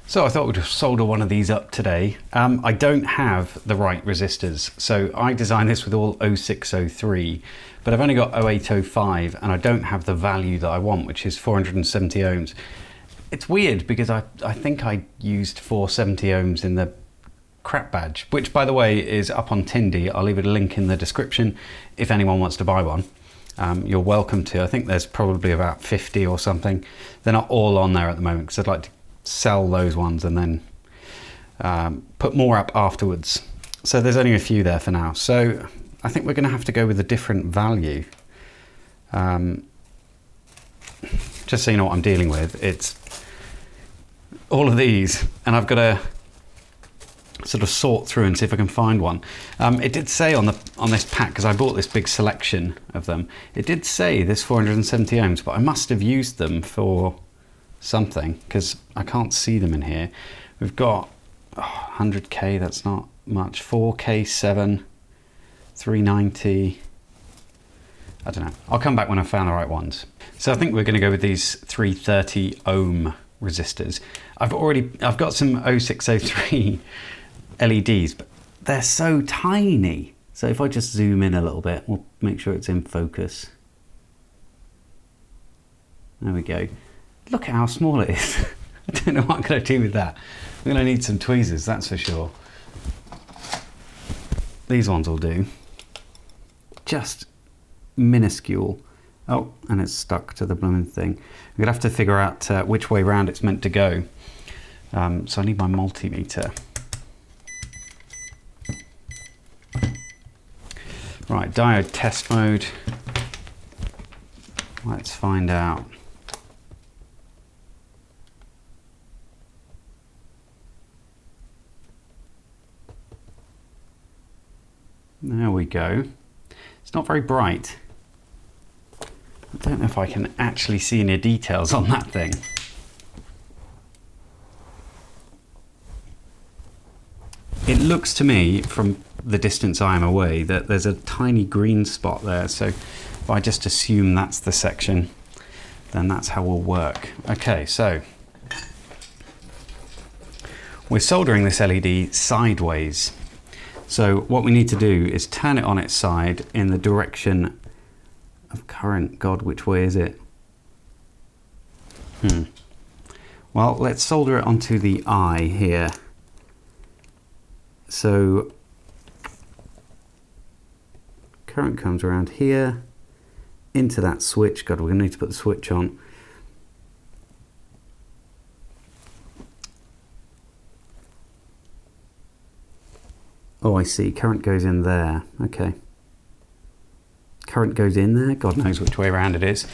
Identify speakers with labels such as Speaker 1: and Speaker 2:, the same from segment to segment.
Speaker 1: So I thought we'd solder one of these up today. I don't have the right resistors, so I designed this with all 0603, but I've only got 0805 and I don't have the value that I want, which is 470 ohms. It's weird because I think I used 470 ohms in the crap badge, which by the way is up on Tindy. I'll leave a link in the description if anyone wants to buy one. You're welcome to. I think there's probably about 50 or something. They're not all on there at the moment because I'd like to sell those ones and then put more up afterwards. So there's only a few there for now. So I think we're going to have to go with a different value. Just so you know what I'm dealing with, it's all of these, and I've got to sort of sort through and see if I can find one. It did say on this pack, because I bought this big selection of them, it did say this 470 ohms, but I must have used them for something because I can't see them in here. We've got 100k, that's not much, 4k 7, 390, I don't know. I'll come back when I've found the right ones. So I think we're going to go with these 330 ohm resistors. I've got some 0603 LEDs, but they're so tiny. So if I just zoom in a little bit, we'll make sure it's in focus. There we go. Look at how small it is. I don't know what I'm going to do with that. I'm going to need some tweezers, that's for sure. These ones will do. Just minuscule. Oh, and it's stuck to the blooming thing. I'm going to have to figure out which way round it's meant to go. So I need my multimeter. Right, diode test mode. Let's find out. There we go. It's not very bright. I don't know if I can actually see any details on that thing. It looks to me, from the distance I am away, that there's a tiny green spot there. So if I just assume that's the section, then that's how we'll work. Okay, so we're soldering this LED sideways. So what we need to do is turn it on its side in the direction of current. God, which way is it? Well, let's solder it onto the eye here. So current comes around here into that switch. God, we're going to need to put the switch on. Oh, I see. Current goes in there. Okay. Current goes in there. God knows which way around it is.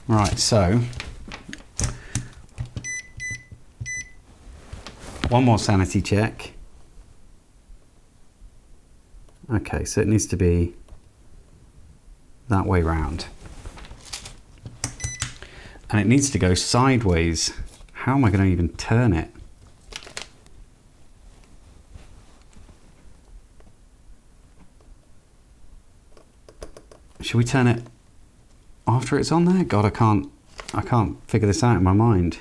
Speaker 1: Right, so one more sanity check. Okay, so it needs to be that way round. And it needs to go sideways. How am I going to even turn it? Should we turn it after it's on there? God, I can't figure this out in my mind.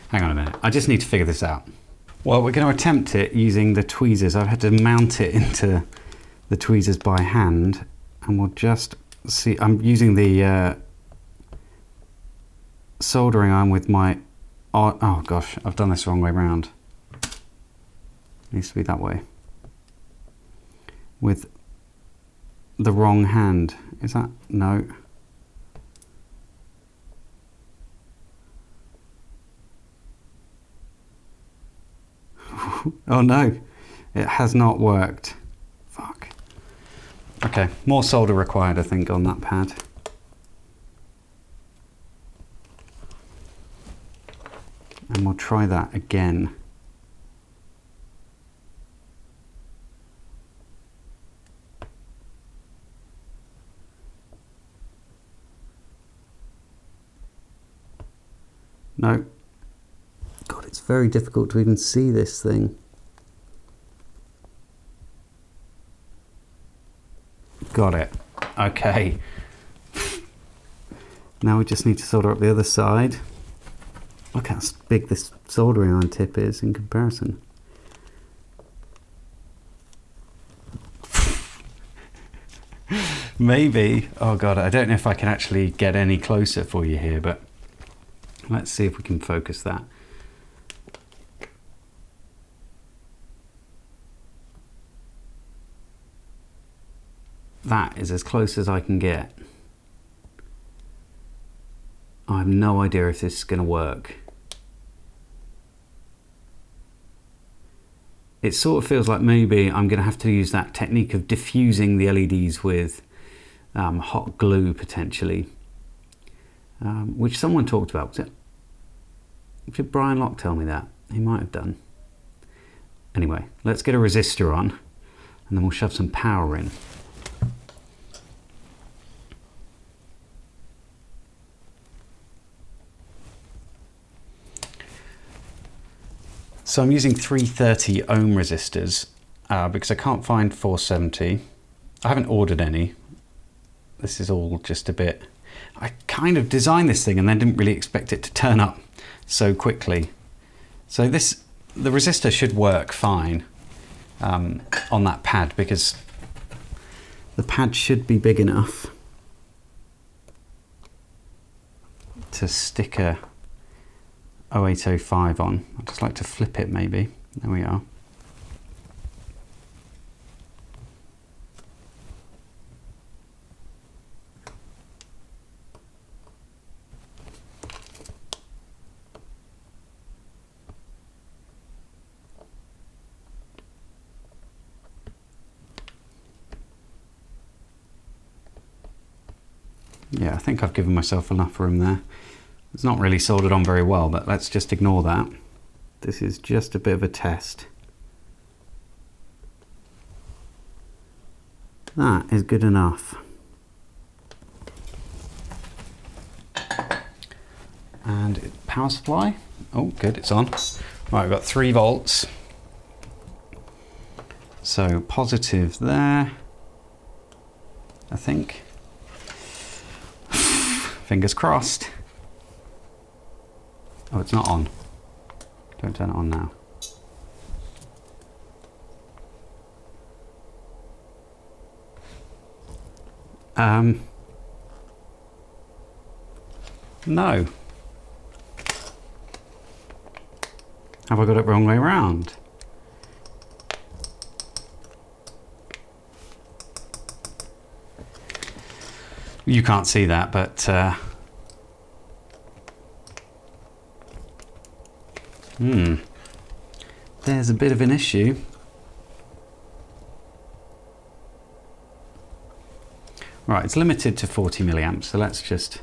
Speaker 1: Hang on a minute. I just need to figure this out. Well, we're going to attempt it using the tweezers. I've had to mount it into the tweezers by hand, and we'll just see. I'm using the soldering iron with my... Oh gosh, I've done this the wrong way round. It needs to be that way. With the wrong hand. Is that? No. Oh no, it has not worked. Fuck. Okay, more solder required, I think, on that pad. And we'll try that again. No. God, it's very difficult to even see this thing. Got it. Okay. Now we just need to solder up the other side. Look how big this soldering iron tip is in comparison. Maybe, oh god, I don't know if I can actually get any closer for you here, but let's see if we can focus that. That is as close as I can get. I have no idea if this is going to work. It sort of feels like maybe I'm going to have to use that technique of diffusing the LEDs with hot glue potentially, which someone talked about. Did Brian Locke tell me that? He might have done. Anyway, let's get a resistor on and then we'll shove some power in. So I'm using 330 ohm resistors because I can't find 470. I haven't ordered any. This is all just a bit... I kind of designed this thing and then didn't really expect it to turn up so quickly. So the resistor should work fine on that pad because the pad should be big enough to stick a 0805 on. I'd just like to flip it maybe. There we are. Yeah, I think I've given myself enough room there. It's not really soldered on very well, but let's just ignore that. This is just a bit of a test. That is good enough. And power supply. Oh, good, it's on. Right, we've got 3 volts. So positive there, I think. Fingers crossed. Oh, it's not on. Don't turn it on now. No. Have I got it wrong way around? You can't see that, but there's a bit of an issue. Right, it's limited to 40 milliamps, so let's just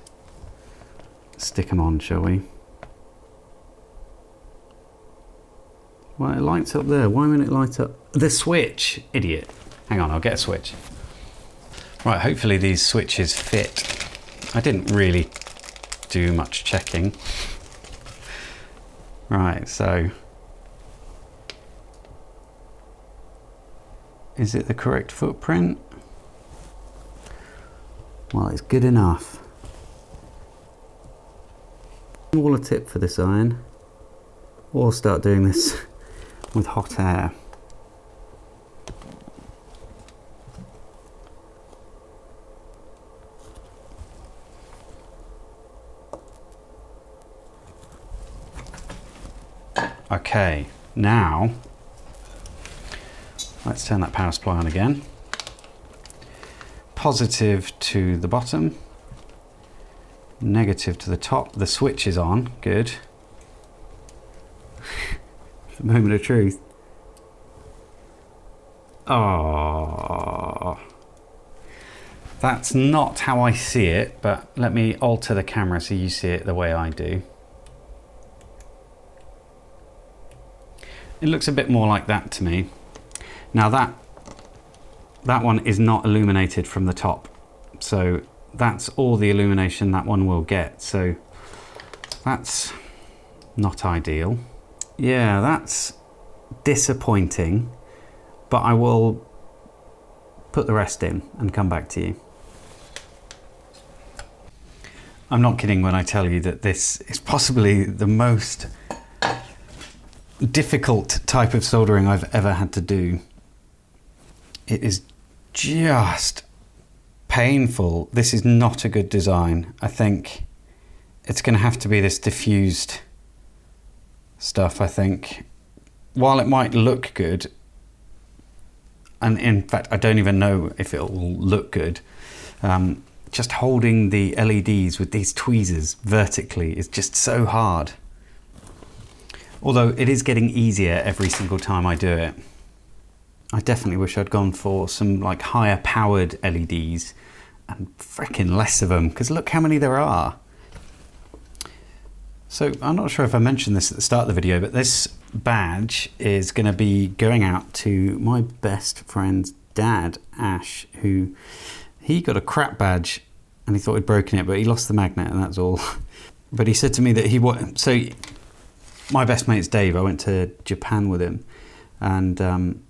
Speaker 1: stick them on, shall we? Well, it lights up there. Why won't it light up? The switch, idiot. Hang on, I'll get a switch. Right, hopefully these switches fit. I didn't really do much checking. Right, so is it the correct footprint? Well, it's good enough. All a tip for this iron, or start doing this with hot air. Okay, now let's turn that power supply on again. Positive to the bottom, negative to the top. The switch is on, good. The moment of truth. Oh, that's not how I see it, but let me alter the camera so you see it the way I do. It looks a bit more like that to me. Now that one is not illuminated from the top, so that's all the illumination that one will get, so that's not ideal. Yeah, that's disappointing, but I will put the rest in and come back to you. I'm not kidding when I tell you that this is possibly the most difficult type of soldering I've ever had to do. It is just painful. This is not a good design. I think it's going to have to be this diffused stuff, I think. While it might look good, and in fact I don't even know if it will look good, just holding the LEDs with these tweezers vertically is just so hard. Although it is getting easier every single time I do it. I definitely wish I'd gone for some like higher powered LEDs and freaking less of them, because look how many there are. So I'm not sure if I mentioned this at the start of the video, but this badge is going to be going out to my best friend's dad, Ash, who he got a crap badge and he thought he'd broken it, but he lost the magnet and that's all. But he said to me that so my best mate's Dave, I went to Japan with him, and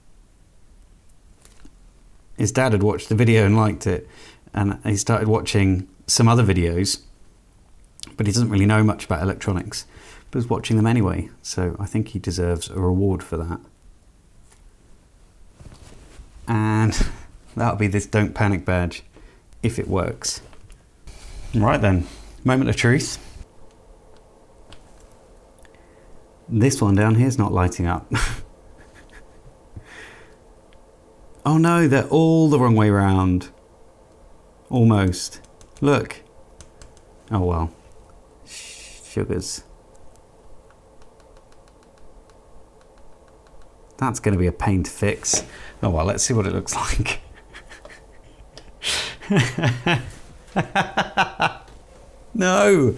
Speaker 1: his dad had watched the video and liked it, and he started watching some other videos, but he doesn't really know much about electronics, but was watching them anyway, so I think he deserves a reward for that. And that'll be this Don't Panic badge, if it works. Right then, moment of truth. This one down here is not lighting up. Oh no, they're all the wrong way round. Almost. Look. Oh well. Sugars. That's going to be a pain to fix. Oh well, let's see what it looks like. No!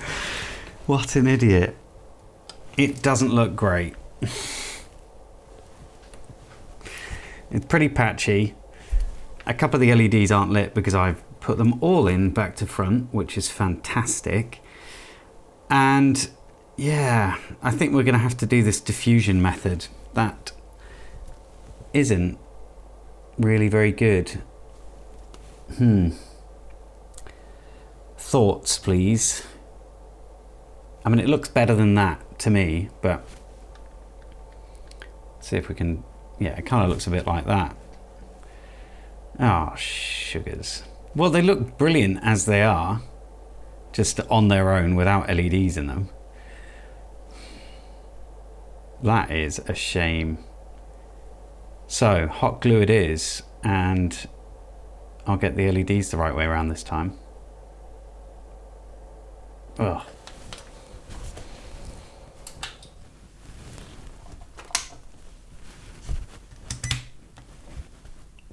Speaker 1: What an idiot. It doesn't look great. It's pretty patchy. A couple of the LEDs aren't lit because I've put them all in back to front, which is fantastic. And yeah, I think we're going to have to do this diffusion method. That isn't really very good. Thoughts, please. I mean, it looks better than that to me, but let's see if we can. Yeah, it kind of looks a bit like that. Oh, sugars. Well, they look brilliant as they are, just on their own without LEDs in them. That is a shame. So, hot glue it is, and I'll get the LEDs the right way around this time. Ugh.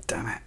Speaker 1: Damn it.